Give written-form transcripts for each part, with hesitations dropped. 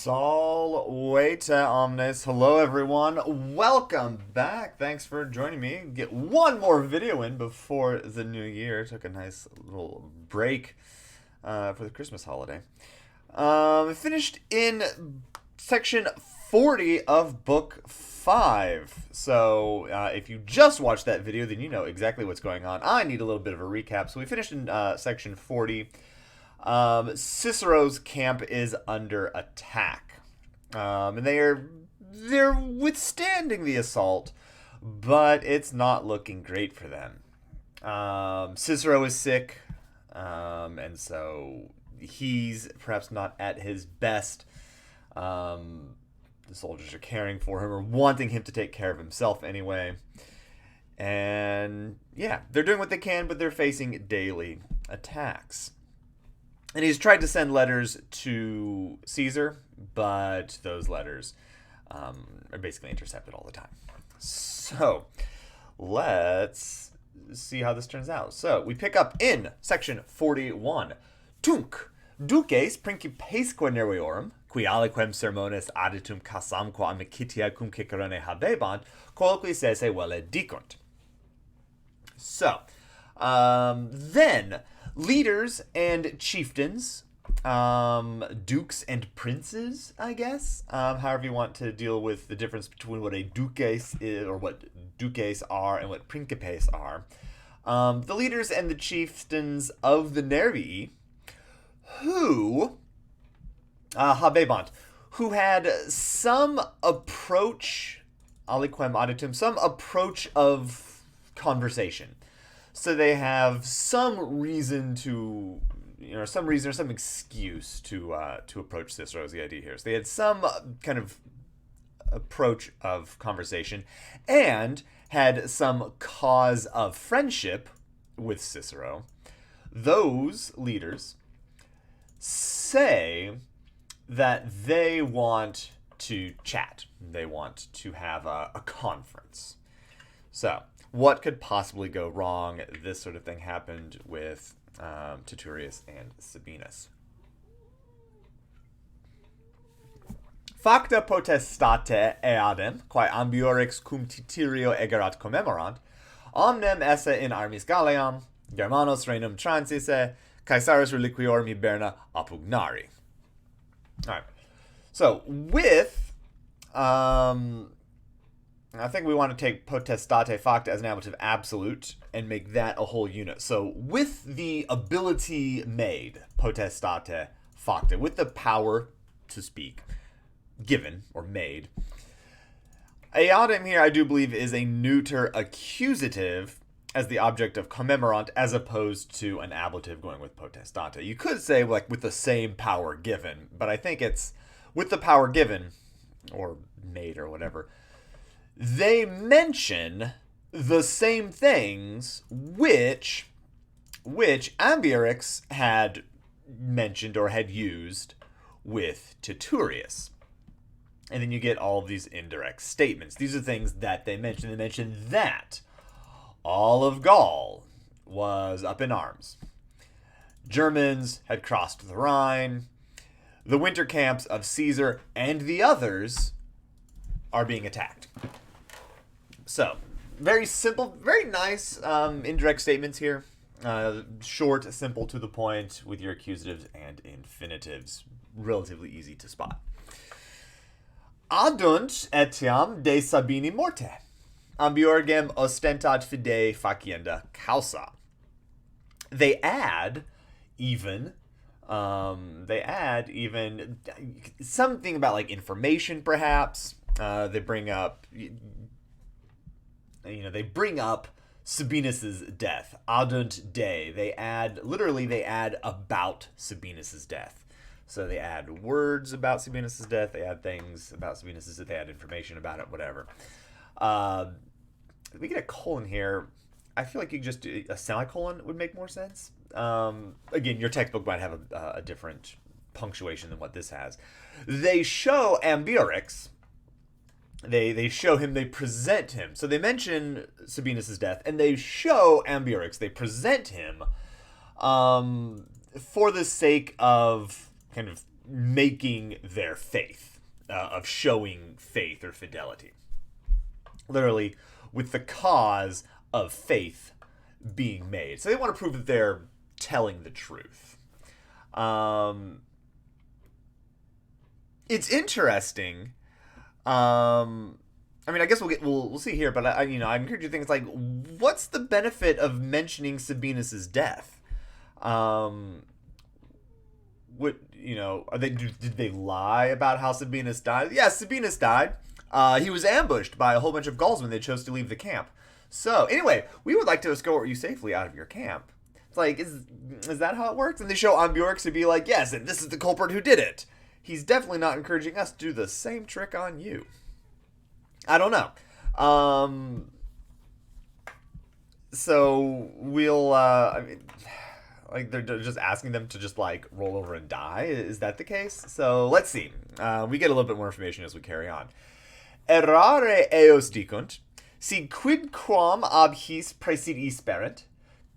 Sol Vete Omnes. Hello, everyone. Welcome back. Thanks for joining me. Get one more video in before the new year. Took a nice little break for the Christmas holiday. Finished in section 40 of book 5. So if you just watched that video, then you know exactly what's going on. I need a little bit of a recap. So we finished in section 40. Cicero's camp is under attack, and they're withstanding the assault, but it's not looking great for them. Cicero is sick, and so he's perhaps not at his best. The soldiers are caring for him or wanting him to take care of himself anyway. And yeah, they're doing what they can, but they're facing daily attacks. And he's tried to send letters to Caesar, but those letters are basically intercepted all the time. So let's see how this turns out. So we pick up in section 41. Tunc, duces principesque nerviorum, qui aliquem sermones aditum casamque amicitia cum cicerone habebant, colloqui sese velle dicunt. So, then leaders and chieftains, dukes and princes, I guess, however you want to deal with the difference between what a duces is, or what duces are and what principes are. The leaders and the chieftains of the Nervii, who habebant, who had some approach, aliquem auditum, some approach of conversation. So they have some reason to, some reason or some excuse to approach Cicero is the idea here. So they had some kind of approach of conversation and had some cause of friendship with Cicero. Those leaders say that they want to chat. They want to have a conference. So what could possibly go wrong? This sort of thing happened with Titurius and Sabinus. Facta potestate eadem, quae ambiorix cum Titirio egerat commemorant, omnem esse in armis Galliam, Germanos renum transisse, Caesaris reliquiorum hiberna appugnari. Alright. So with I think we want to take potestate facta as an ablative absolute and make that a whole unit. So with the ability made, potestate facta, with the power to speak, given or made, eadem here I do believe is a neuter accusative as the object of commemorant as opposed to an ablative going with potestate. You could say like with the same power given, but I think it's with the power given or made or whatever. They mention the same things which Ambiorix had mentioned or had used with Titurius. And then you get all of these indirect statements. These are things that they mention. They mention that all of Gaul was up in arms. Germans had crossed the Rhine. The winter camps of Caesar and the others are being attacked. So, very simple, very nice indirect statements here. Short, simple, to the point, with your accusatives and infinitives. Relatively easy to spot. Adunt etiam de Sabini morte. Ambiorgem ostentat fidei facienda causa. They add even something about like information, perhaps. They bring up, they bring up Sabinus's death. Adunt de. They add about Sabinus's death. So they add words about Sabinus's death. They add things about Sabinus's death. They add information about it. Whatever. We get a colon here. I feel like you could just do a semicolon would make more sense. Again, your textbook might have a different punctuation than what this has. They show Ambiorix. They show him, they present him. So they mention Sabinus's death, and they show Ambiorix. They present him for the sake of kind of making their faith, of showing faith or fidelity. Literally, with the cause of faith being made. So they want to prove that they're telling the truth. It's interesting. I mean, I guess we'll see here, but I encourage you to think, it's like, what's the benefit of mentioning Sabinus's death? What, did they lie about how Sabinus died? Yes, Sabinus died. He was ambushed by a whole bunch of Gauls when they chose to leave the camp. So anyway, we would like to escort you safely out of your camp. It's like, is that how it works? And they show Ambjorx to be like, yes, and this is the culprit who did it. He's definitely not encouraging us to do the same trick on you. I don't know. So we'll, they're just asking them to just, roll over and die. Is that the case? So let's see. We get a little bit more information as we carry on. Errare eos dicunt, si quid quam ab his praesid isperent,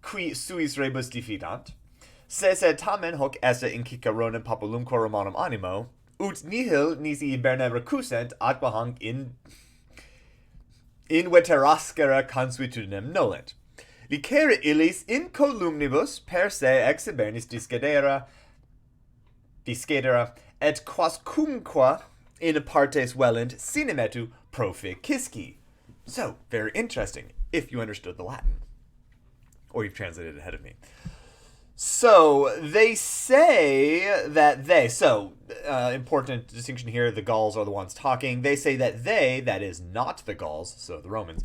qui suis rebus diffidant, se tamen hoc esse in cicaronem populumque Romanum animo, ut nihil nisi iberne recusent aqua hanc in veterascere consuetudinem nolent. Licere illis in columnibus per se exhibernis discedera, et quascumque in partes velent cinemetu proficisci. So, very interesting, if you understood the Latin. Or you've translated ahead of me. So, they say that important distinction here, the Gauls are the ones talking. They say that they, that is not the Gauls, so the Romans,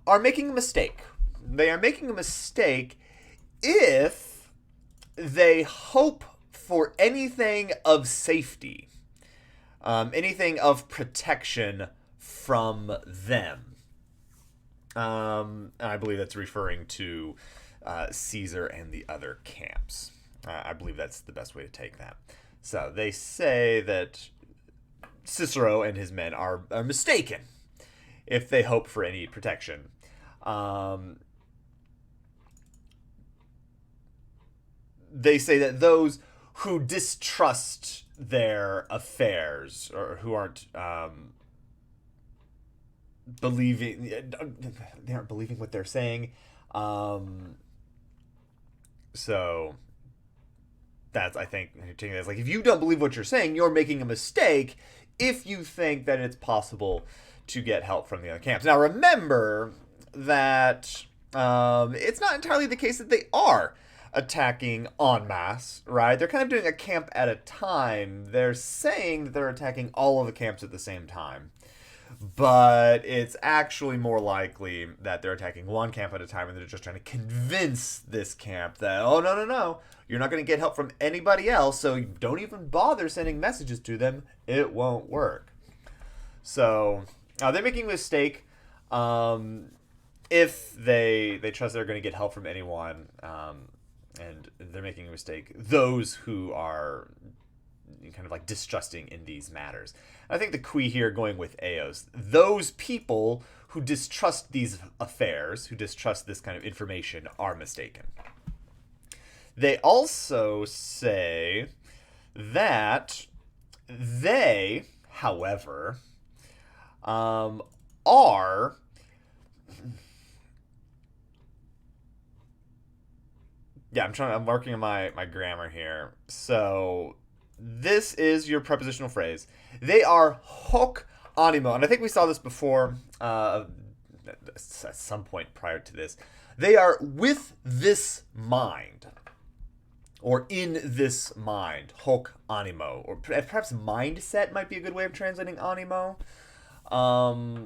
are making a mistake. They are making a mistake if they hope for anything of safety, anything of protection from them. I believe that's referring to Caesar and the other camps. I believe that's the best way to take that. So they say that Cicero and his men are mistaken if they hope for any protection. They say that those who distrust their affairs, or who aren't they aren't believing what they're saying. So that's, I think, taking that as if you don't believe what you're saying, you're making a mistake if you think that it's possible to get help from the other camps. Now remember that it's not entirely the case that they are attacking en masse, right? They're kind of doing a camp at a time. They're saying that they're attacking all of the camps at the same time. But it's actually more likely that they're attacking one camp at a time, and they're just trying to convince this camp that, oh, no, you're not going to get help from anybody else, so don't even bother sending messages to them. It won't work. So they're making a mistake if they trust they're going to get help from anyone, and they're making a mistake, those who are kind of distrusting in these matters. I think the qui here going with Eos, those people who distrust these affairs, who distrust this kind of information, are mistaken. They also say that they, however, are I'm working on my grammar here. So this is your prepositional phrase. They are hoc animo, and I think we saw this before at some point prior to this. They are with this mind, or in this mind, hoc animo, or perhaps mindset might be a good way of translating animo.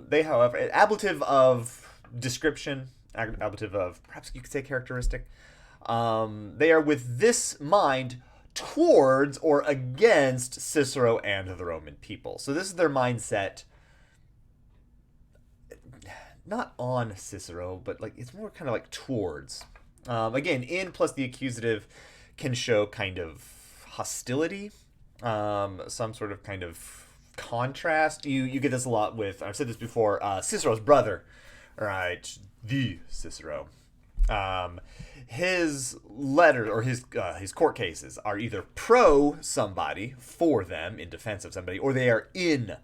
They, however, ablative of description, ablative of, perhaps you could say, characteristic. They are with this mind towards or against Cicero and the Roman people. So this is their mindset, not on Cicero, but it's more kind of towards. Again, in plus the accusative can show kind of hostility, some sort of kind of contrast. You get this a lot with, I've said this before, Cicero's brother, right? The Cicero. His letter or his court cases are either pro somebody, for them, in defense of somebody, or they are in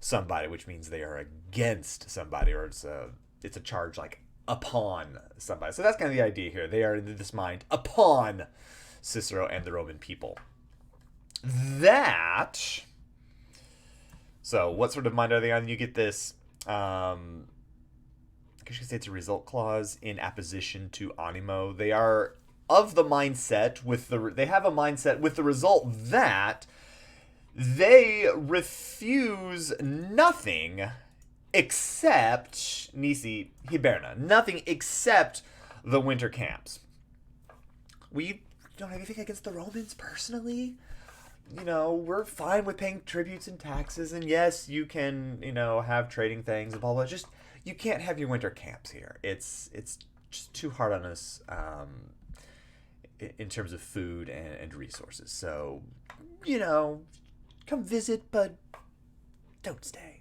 somebody, which means they are against somebody, or it's a charge like upon somebody. So that's kind of the idea here. They are in this mind upon Cicero and the Roman people. So what sort of mind are they on? You get this, I guess you could say it's a result clause in apposition to animo. They are of the mindset they have a mindset with the result that they refuse nothing except nisi hiberna, nothing except the winter camps. We don't have anything against the Romans personally. We're fine with paying tributes and taxes, and yes, you can, have trading things and blah blah. Just you can't have your winter camps here. It's just too hard on us in terms of food and resources. So, come visit, but don't stay.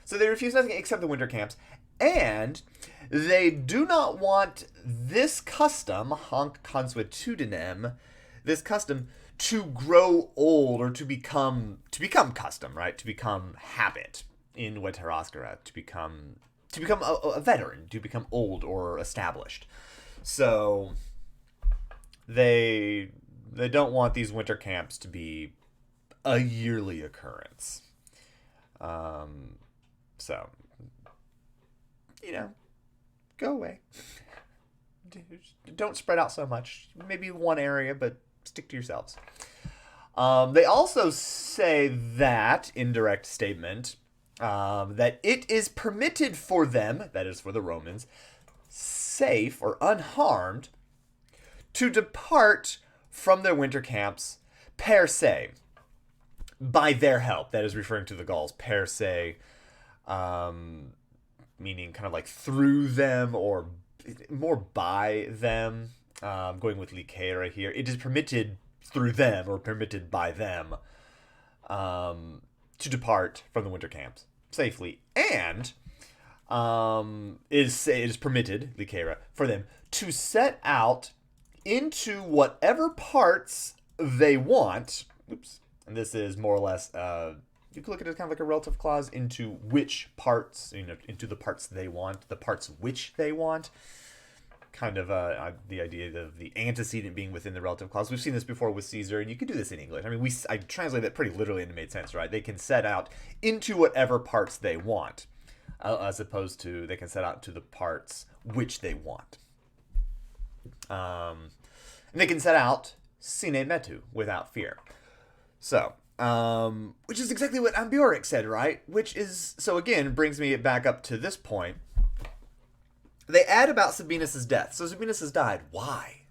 So they refuse nothing except the winter camps, and they do not want this custom, hanc consuetudinem, this custom to grow old or to become custom, right? To become habit in Weteraskara, to become a veteran, to become old or established. So they don't want these winter camps to be a yearly occurrence. So, go away. Don't spread out so much. Maybe one area, but stick to yourselves. They also say that, indirect statement, that it is permitted for them, that is for the Romans, safe or unharmed, to depart from their winter camps per se, by their help. That is referring to the Gauls, per se, meaning kind of like through them or more by them. Going with Lycaera here. It is permitted through them or permitted by them to depart from the winter camps safely. And it is permitted, Lycaera, for them to set out into whatever parts they want. Oops. And this is more or less, you can look at it as kind of like a relative clause, into which parts, into the parts they want, the parts which they want. Kind of the idea of the antecedent being within the relative clause. We've seen this before with Caesar, and you could do this in English. I mean, I translate that pretty literally, and it made sense, right? They can set out into whatever parts they want, as opposed to they can set out to the parts which they want. And they can set out sine metu, without fear. So, which is exactly what Ambiorix said, right? Which is, so again, brings me back up to this point. They add about Sabinus' death. So Sabinus has died. Why?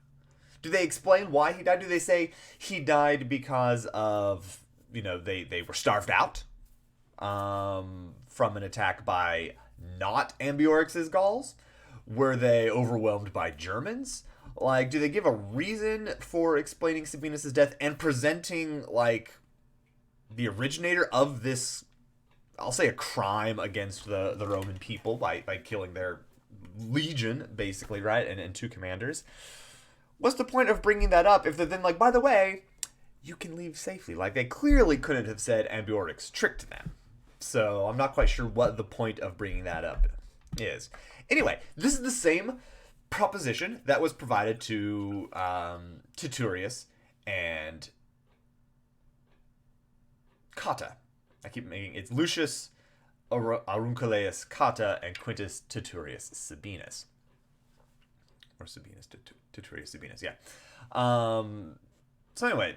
Do they explain why he died? Do they say he died because of, they were starved out from an attack by not Ambiorix's Gauls? Were they overwhelmed by Germans? Like, do they give a reason for explaining Sabinus' death and presenting, like, the originator of this, I'll say a crime against the Roman people by killing their legion, basically, right? And two commanders. What's the point of bringing that up if they're then like, by the way, you can leave safely? Like, they clearly couldn't have said Ambiorix tricked them. So I'm not quite sure what the point of bringing that up is. Anyway, this is the same proposition that was provided to Titurius and Cotta. I keep making it's Lucius Aurunculeius Cotta and Quintus Titurius Sabinus. Or Sabinus, Titurius Sabinus, yeah. So anyway,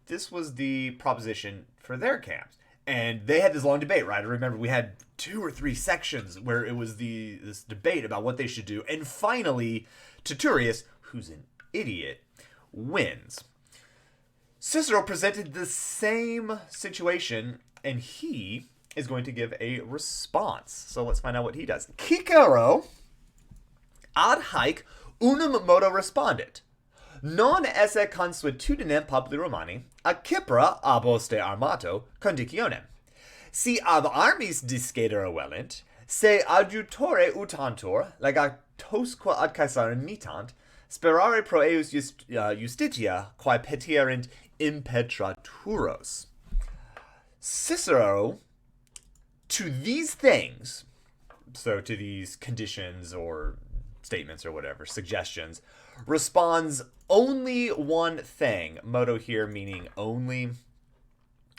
this was the proposition for their camps. And they had this long debate, right? I remember we had 2 or 3 sections where it was this debate about what they should do. And finally, Titurius, who's an idiot, wins. Cicero presented the same situation, and he is going to give a response. So let's find out what he does. Cicero ad haec unum modo respondit. Non esse consuetudinem populi Romani, a Cypra aboste armato conditionem. Si ab armis discedere velint, se adjutore utantur tosque ad Caesarem mitant, sperare pro eius justitia, quae petierint impetraturos. Cicero, to these things, so to these conditions or statements or whatever, suggestions, responds only one thing. Modo here meaning only,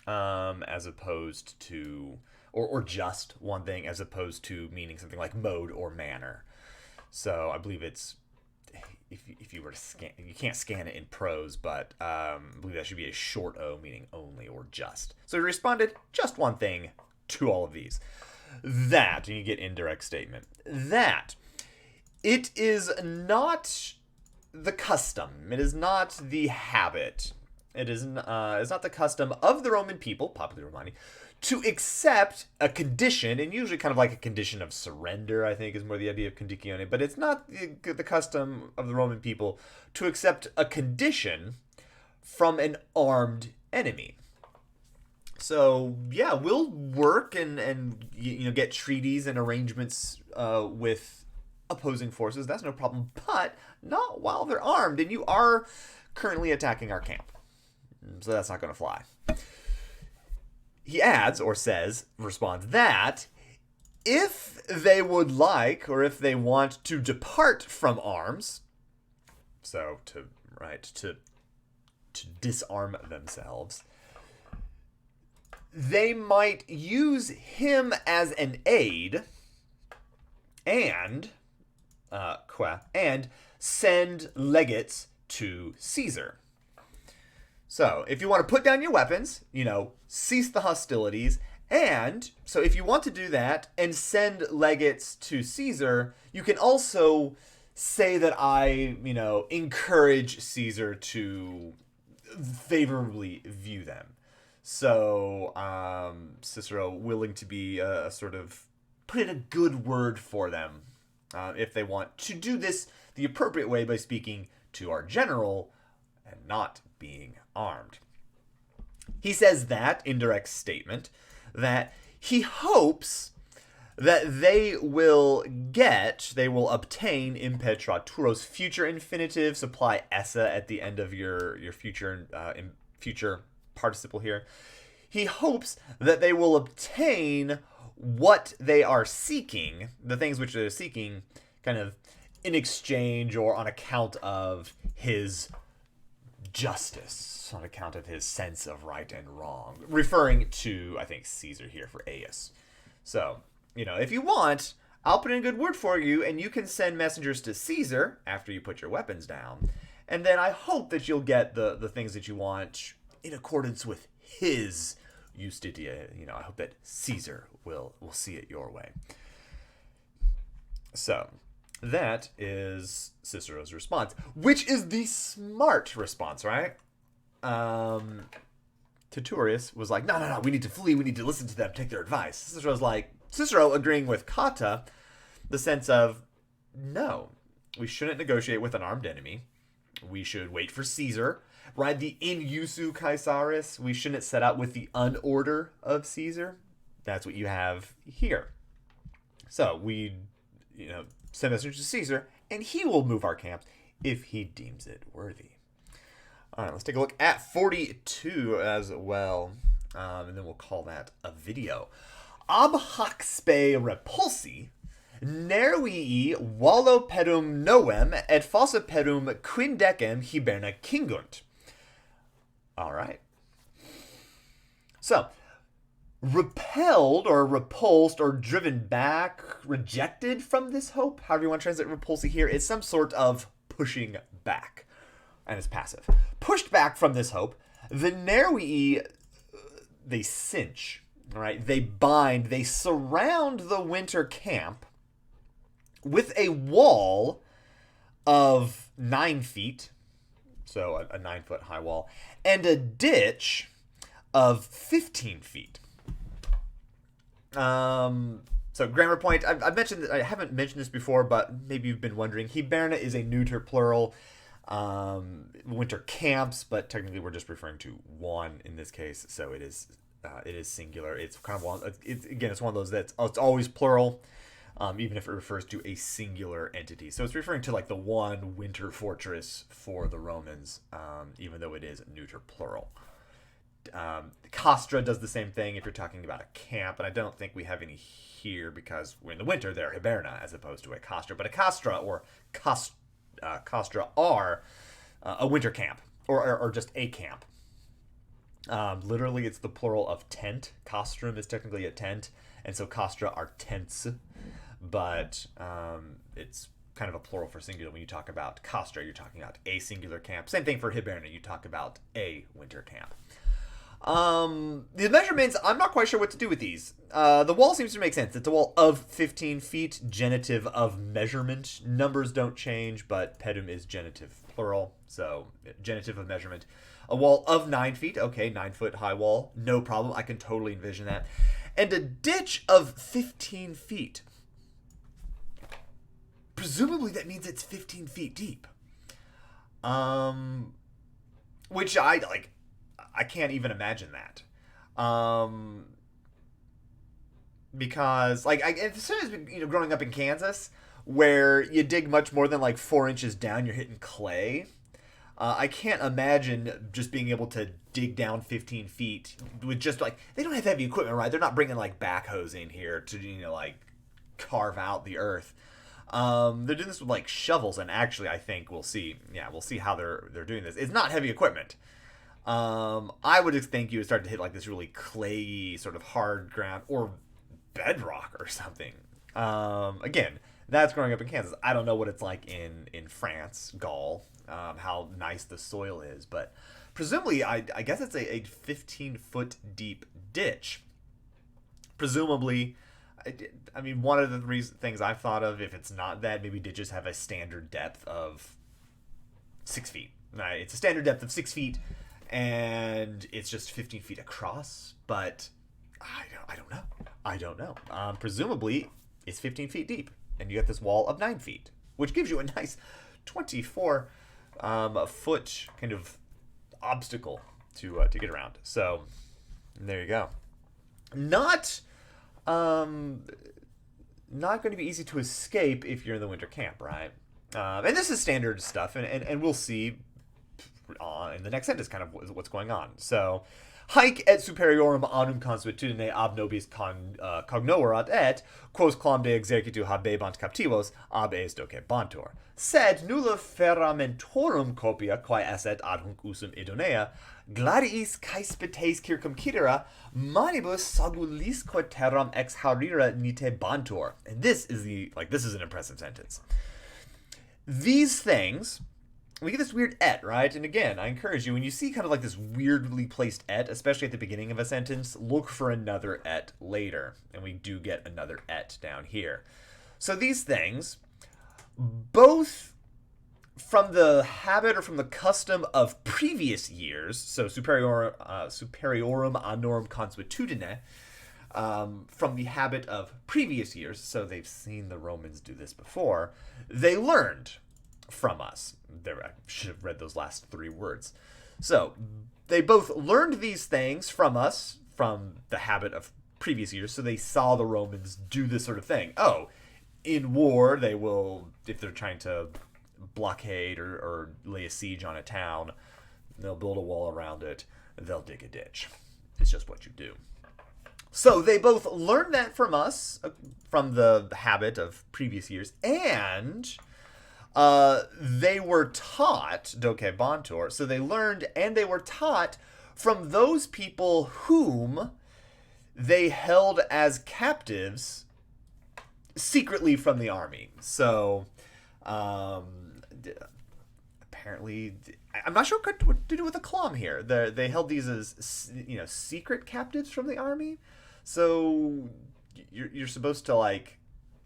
as opposed to, or just one thing, as opposed to meaning something like mode or manner. So I believe it's, if you were to scan, you can't scan it in prose, but I believe that should be a short O, meaning only or just. So he responded just one thing to all of these. That, and you get indirect statement, that it is not the custom, it is not the habit, it is not the custom of the Roman people, Populi Romani, to accept a condition, and usually kind of like a condition of surrender, I think is more the idea of condicione, but it's not the custom of the Roman people to accept a condition from an armed enemy. So yeah, we'll work and get treaties and arrangements with opposing forces. That's no problem, but not while they're armed, and you are currently attacking our camp. So that's not going to fly. He adds, or says, responds that if they would like, or if they want to depart from arms, so to disarm themselves, they might use him as an aid and send legates to Caesar. So, if you want to put down your weapons, cease the hostilities, and so if you want to do that and send legates to Caesar, you can also say that I, encourage Caesar to favorably view them. So, Cicero willing to be a sort of put in a good word for them if they want to do this the appropriate way by speaking to our general and not being armed. He says that, indirect statement, that he hopes that they will obtain impetraturos, future infinitive, supply essa at the end of your future participle here. He hopes that they will obtain what they are seeking, the things which they're seeking, kind of in exchange or on account of his justice, on account of his sense of right and wrong, referring to, I think, Caesar here for Aius. So, if you want, I'll put in a good word for you, and you can send messengers to Caesar after you put your weapons down, and then I hope that you'll get the things that you want in accordance with his Justitia. I hope that Caesar will see it your way. So, that is Cicero's response, which is the smart response, right? Titurius was like, no, we need to flee, we need to listen to them, take their advice. Cicero agreeing with Cotta, the sense of, no, we shouldn't negotiate with an armed enemy. We should wait for Caesar, right? The in usu Caesaris, we shouldn't set out with the unorder of Caesar. That's what you have here. So we, send messengers to Caesar, and he will move our camps if he deems it worthy. All right, let's take a look at 42 as well, and then we'll call that a video. Ab hoc spe repulsi, nervii wallo pedum noem et fossa pedum quindecem hiberna cingunt. All right. So, repelled or repulsed or driven back, rejected from this hope, however you want to translate repulsi here, is some sort of pushing back, and it's passive. Pushed back from this hope, the nervii, they cinch, all right? They bind, they surround the winter camp with a wall of 9 feet, so a 9-foot high wall, and a ditch of 15 feet. So grammar point, I haven't mentioned this before, but maybe you've been wondering. Hiberna is a neuter plural. Winter camps, but technically we're just referring to one in this case, so it is singular. It's kind of one. It's one of those it's always plural. even if it refers to a singular entity. So it's referring to like the one winter fortress for the Romans, even though it is neuter plural. Castra does the same thing if you're talking about a camp, and I don't think we have any here because we're in the winter. They're hiberna as opposed to a castra, but a castra or castra are a winter camp or just a camp. Literally, it's the plural of tent. Castrum is technically a tent, and so castra are tents, but it's kind of a plural for singular. When you talk about castra, you're talking about a singular camp. Same thing for hiberna. You talk about a winter camp. The measurements, I'm not quite sure what to do with these. The wall seems to make sense. It's a wall of 15 feet, genitive of measurement. Numbers don't change, but pedum is genitive plural, so genitive of measurement. A wall of 9 feet, okay, 9-foot high wall, no problem. I can totally envision that. And a ditch of 15 feet. Presumably that means it's 15 feet deep. Which I can't even imagine that. Because, as soon as, growing up in Kansas, where you dig much more than, 4 inches down, you're hitting clay. I can't imagine just being able to dig down 15 feet with just, they don't have heavy equipment, right? They're not bringing, backhoes in here to, carve out the earth. They're doing this with, shovels, and actually, I think we'll see how they're doing this. It's not heavy equipment. I would think you would start to hit this really clayey sort of hard ground or bedrock or something. Again, that's growing up in Kansas. I don't know what it's like in France, Gaul, how nice the soil is, but presumably I guess it's a 15-foot deep ditch. Presumably, I mean, one of the things I've thought of, if it's not that, maybe ditches have a standard depth of 6 feet. Right? It's a standard depth of 6 feet. And it's just 15 feet across, but I don't know. Presumably, it's 15 feet deep, and you get this wall of 9 feet, which gives you a nice 24 foot kind of obstacle to get around. So there you go. Not going to be easy to escape if you're in the winter camp, right? And this is standard stuff, and we'll see in the next sentence kind of what's going on. So, haec et superiorum annum consuetudine ab nobis cognoverat et, quos quam de exercitu habebant captivos, ab eis docebantur. Sed nulla ferramentorum copia, quae esset ad hunc usum idonea, gladiis caespites circumcidera, manibus sagulisque terram ex haurira nite bantur. And this is an impressive sentence. These things, we get this weird et, right? And again, I encourage you, when you see kind of this weirdly placed et, especially at the beginning of a sentence, look for another et later. And we do get another et down here. So these things, both from the habit or from the custom of previous years, so superiorum annorum consuetudine, from the habit of previous years, so they've seen the Romans do this before, they learned from us. I should have read those last 3 words. So they both learned these things from us, from the habit of previous years, so they saw the Romans do this sort of thing. Oh, in war, they will, if they're trying to blockade or lay a siege on a town, they'll build a wall around it, they'll dig a ditch. It's just what you do. So they both learned that from us, from the habit of previous years, and they were taught, docebantur, so they learned and they were taught from those people whom they held as captives secretly from the army. So, apparently, I'm not sure what to do with the clom here. They held these as, secret captives from the army. So you're supposed to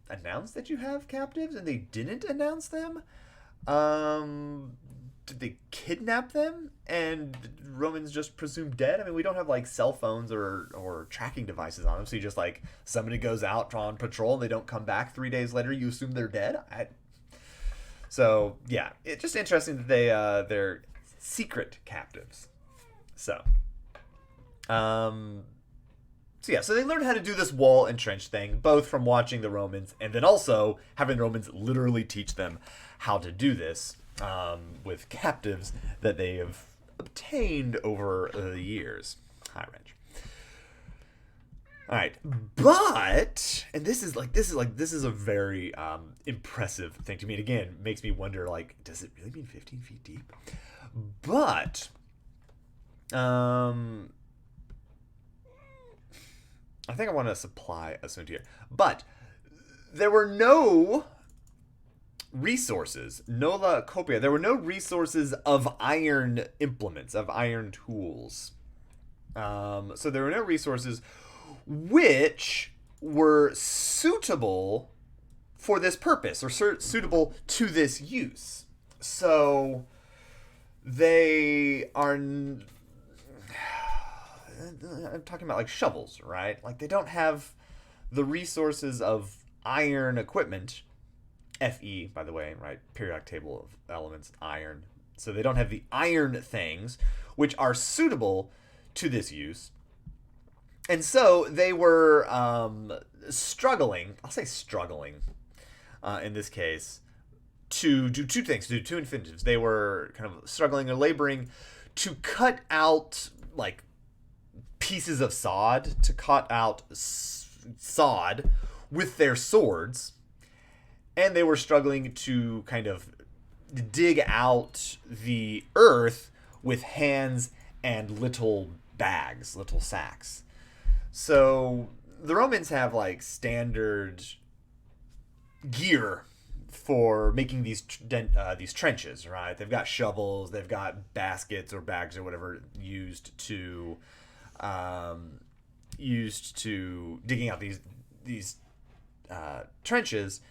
announce that you have captives, and they didn't announce them. Did they kidnap them and Romans just presume dead? I mean, we don't have cell phones or tracking devices on them, so you just somebody goes out on patrol and they don't come back 3 days later, you assume they're dead. So yeah, it's just interesting that they're secret captives. So So they learned how to do this wall and trench thing, both from watching the Romans and then also having the Romans literally teach them how to do this with captives that they have obtained over the years. Hi, Reg. All right, but and this is a very impressive thing to me. And again, makes me wonder, like, does it really mean 15 feet deep? But I think I want to supply a soon here. But there were no resources, nola copia. There were no resources of iron implements, of iron tools. So there were no resources which were suitable for this purpose or suitable to this use. So they are. I'm talking about like shovels, right? Like they don't have the resources of iron equipment. Fe, by the way, right? Periodic table of elements, iron. So they don't have the iron things which are suitable to this use. And so they were struggling, I'll say struggling in this case, to do two things, to do two infinitives. They were kind of struggling or laboring to cut out, like, pieces of sod, to cut out sod with their swords. And they were struggling to kind of dig out the earth with hands and little bags, little sacks. So the Romans have like standard gear for making these trenches, right? They've got shovels, they've got baskets or bags or whatever used to digging out these trenches.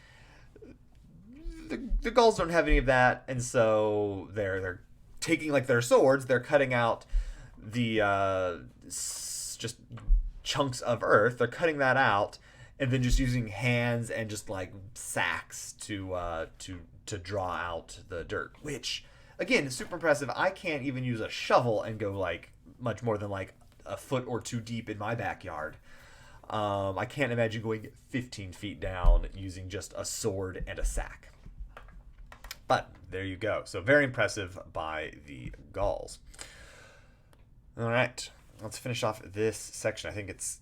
The Gauls don't have any of that, and so they're taking like their swords, they're cutting out the just chunks of earth, they're cutting that out, and then just using hands and just like sacks to draw out the dirt. Which again is super impressive. I can't even use a shovel and go like much more than like a foot or two deep in my backyard. I can't imagine going 15 feet down using just a sword and a sack. But there you go. So very impressive by the Gauls. All right, let's finish off this section. I think it's,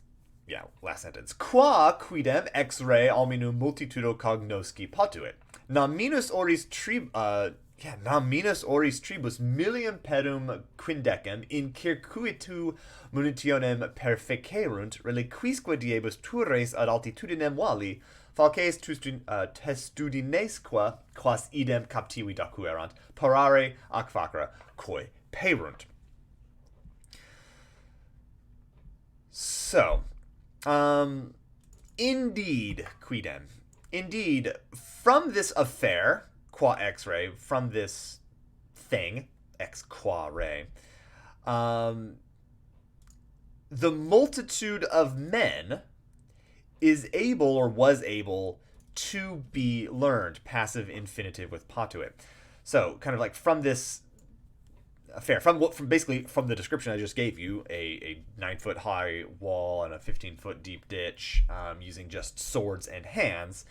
last sentence. Qua quidem ex re alminum multitudo cognosci potuit. Naminus oris tribus millium perum quindecem in circuitu munitionem perfecerunt reliquisque diebus turres ad altitudinem vali falces testudinesque quas idem captivi dacuerant parare ac facra coi perunt. So, indeed, quidem. Indeed, from this affair, qua ex re, from this thing, ex qua re, the multitude of men is able or was able to be learned, passive infinitive with potuit. So, kind of like from this affair, from the description I just gave you, a 9-foot high wall and a 15-foot deep ditch, using just swords and hands.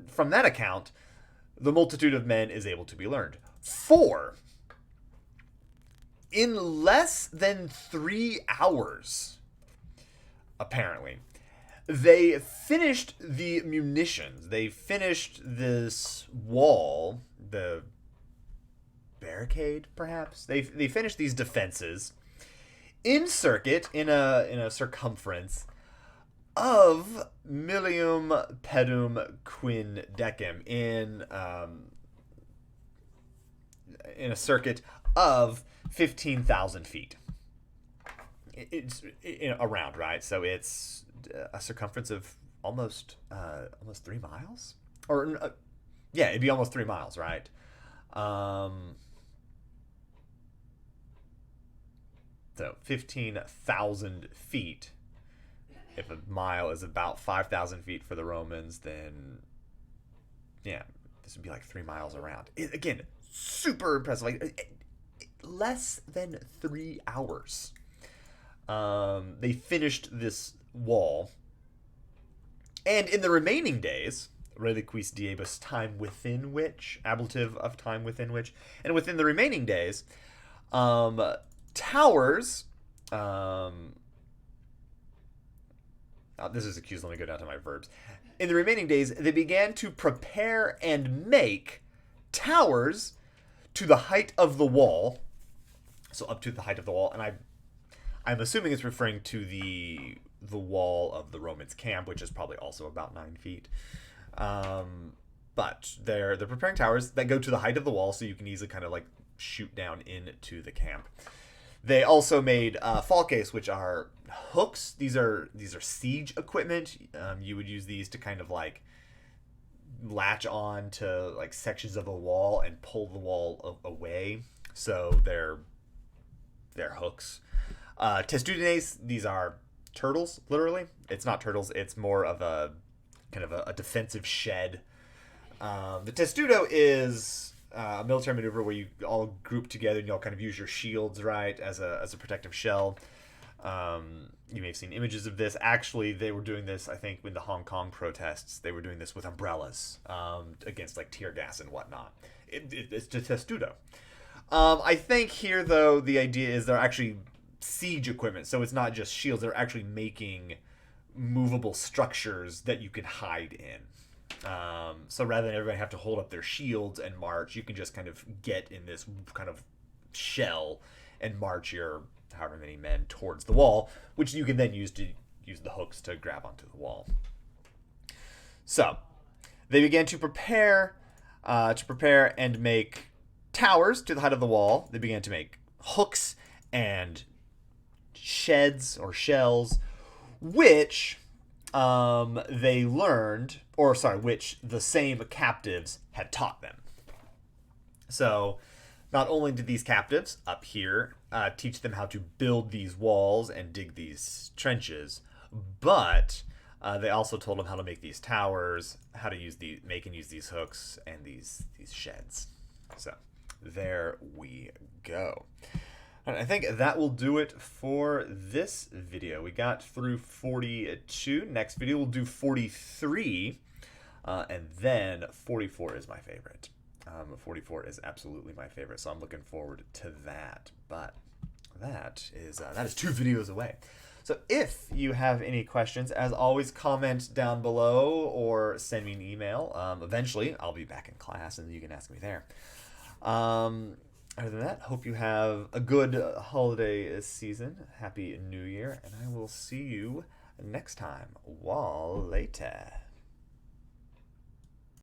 From that account, the multitude of men is able to be learned. For in less than 3 hours, apparently, they finished the munitions. They finished this wall, the barricade, perhaps. They finished these defenses in circuit, in a circumference of millium pedum quindecem, in a circuit of 15,000 feet. It's around, right? So it's a circumference of almost 3 miles, or it'd be almost 3 miles, right? So 15,000 feet. If a mile is about 5,000 feet for the Romans, then this would be like 3 miles around. Again, super impressive. Like less than 3 hours. They finished this wall. And in the remaining days, reliquis diebus, time within which, ablative of time within which, and within the remaining days, towers, this is accused, let me go down to my verbs. In the remaining days, they began to prepare and make towers to the height of the wall, so up to the height of the wall, and I'm assuming it's referring to the wall of the Romans' camp, which is probably also about 9 feet. But they're preparing towers that go to the height of the wall, so you can easily kind of like shoot down into the camp. They also made falques, which are hooks. These are siege equipment. You would use these to kind of like latch on to like sections of a wall and pull the wall away. So they're hooks. Testudines, these are turtles, literally. It's not turtles, it's more of a kind of a defensive shed. The testudo is a military maneuver where you all group together and you all kind of use your shields, right, as a protective shell. You may have seen images of this. Actually, they were doing this, I think, in the Hong Kong protests. They were doing this with umbrellas against like tear gas and whatnot. It's the testudo. I think here, though, the idea is they're actually siege equipment, so it's not just shields. They're actually making movable structures that you can hide in. So rather than everybody have to hold up their shields and march, you can just kind of get in this kind of shell and march your however many men towards the wall, which you can then use the hooks to grab onto the wall. So they began to prepare and make towers to the height of the wall. They began to make hooks and sheds or shells, which they learned, which the same captives had taught them. So not only did these captives up here teach them how to build these walls and dig these trenches, but they also told them how to make these towers, how to use make and use these hooks and these sheds. So there we go. I think that will do it for this video. We got through 42. Next video we'll do 43, and then 44 is my favorite. 44 is absolutely my favorite, so I'm looking forward to that. But that is 2 videos away. So if you have any questions, as always, comment down below or send me an email. Eventually, I'll be back in class, and you can ask me there. Other than that, hope you have a good holiday season. Happy New Year, and I will see you next time. Later.